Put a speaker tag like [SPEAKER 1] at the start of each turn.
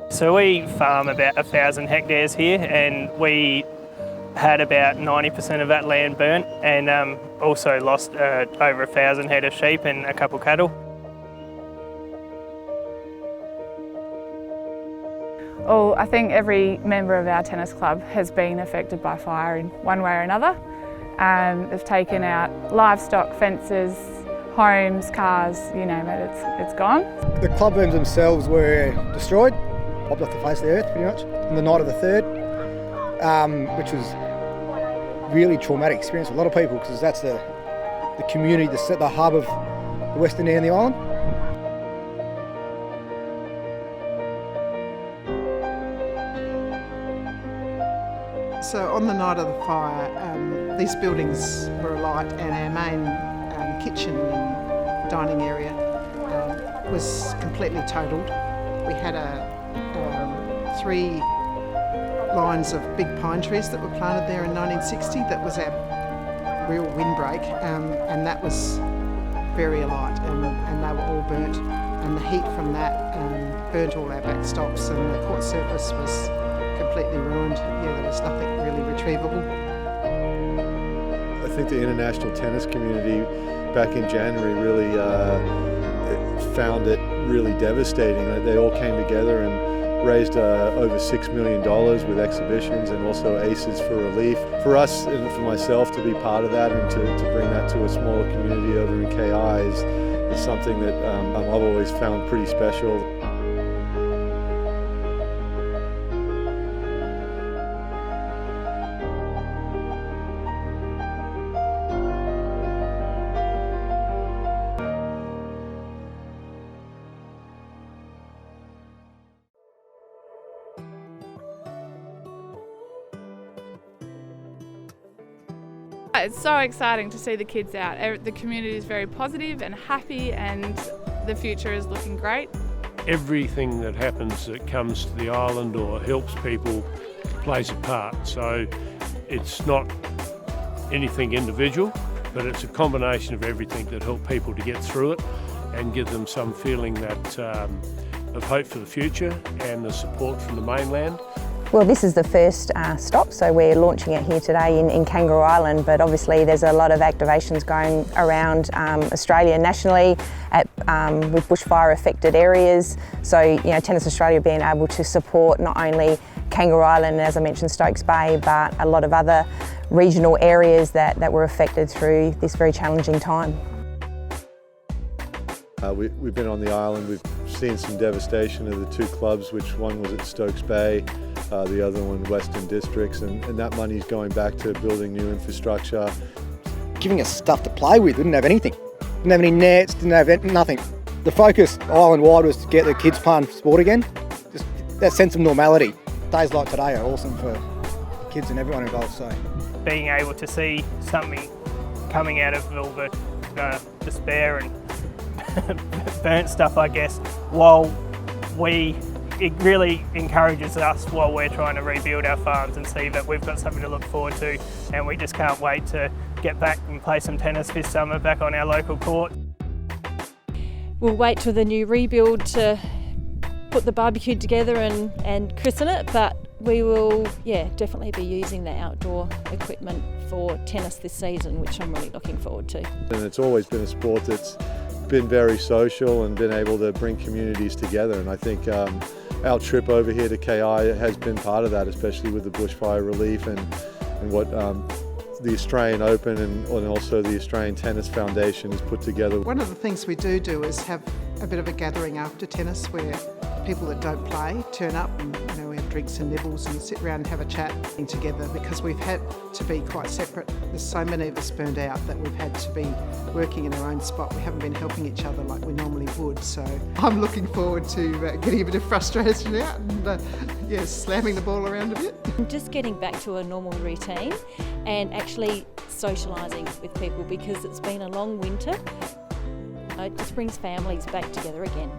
[SPEAKER 1] So we farm about 1,000 hectares here, and we had about 90% of that land burnt, and also lost over 1,000 head of sheep and a couple cattle.
[SPEAKER 2] Well, I think every member of our tennis club has been affected by fire in one way or another. They've taken out livestock, fences, homes, cars, you name it, it's gone.
[SPEAKER 3] The club rooms themselves were destroyed, popped off the face of the earth pretty much, on the night of the 3rd, which was really traumatic experience for a lot of people, because that's the community, the hub of the western end of the island.
[SPEAKER 4] So on the night of the fire, these buildings were alight, and our main kitchen and dining area was completely totaled. We had 3 lines of big pine trees that were planted there in 1960. That was our real windbreak, and that was very alight, and they were all burnt. And the heat from that burnt all our backstops, and the court surface was completely ruined. Yeah, there was nothing really retrievable.
[SPEAKER 5] I think the international tennis community back in January really found it really devastating. They all came together and raised over $6 million with exhibitions and also ACEs for relief. For us and for myself to be part of that and to bring that to a smaller community over in KI is something that I've always found pretty special.
[SPEAKER 2] It's so exciting to see the kids out. The community is very positive and happy, and the future is looking great.
[SPEAKER 6] Everything that happens that comes to the island or helps people plays a part. So it's not anything individual, but it's a combination of everything that help people to get through it and give them some feeling that of hope for the future and the support from the mainland.
[SPEAKER 7] Well, this is the first stop, so we're launching it here today in Kangaroo Island, but obviously there's a lot of activations going around Australia nationally with bushfire affected areas. So, you know, Tennis Australia being able to support not only Kangaroo Island, as I mentioned, Stokes Bay, but a lot of other regional areas that were affected through this very challenging time.
[SPEAKER 5] We've been on the island, we've seen some devastation of the 2 clubs, which one was at Stokes Bay, the other one Western Districts, and that money's going back to building new infrastructure.
[SPEAKER 3] Giving us stuff to play with, we didn't have anything. Didn't have any nets, didn't have nothing. The focus island-wide was to get the kids playing sport again. Just that sense of normality. Days like today are awesome for kids and everyone involved. So
[SPEAKER 1] being able to see something coming out of all the despair and burnt stuff, I guess, it really encourages us while we're trying to rebuild our farms and see that we've got something to look forward to, and we just can't wait to get back and play some tennis this summer back on our local court.
[SPEAKER 8] We'll wait till the new rebuild to put the barbecue together and christen it, but we will definitely be using the outdoor equipment for tennis this season, which I'm really looking forward to.
[SPEAKER 5] And it's always been a sport that's been very social and been able to bring communities together, and I think our trip over here to KI has been part of that, especially with the bushfire relief and what the Australian Open and also the Australian Tennis Foundation has put together.
[SPEAKER 4] One of the things we do is have a bit of a gathering after tennis where people that don't play turn up, and we have drinks and nibbles and sit around and have a chat together, because we've had to be quite separate. There's so many of us burned out that we've had to be working in our own spot. We haven't been helping each other like we normally would, so I'm looking forward to getting a bit of frustration out and slamming the ball around a bit.
[SPEAKER 8] Just getting back to a normal routine and actually socialising with people, because it's been a long winter. It just brings families back together again.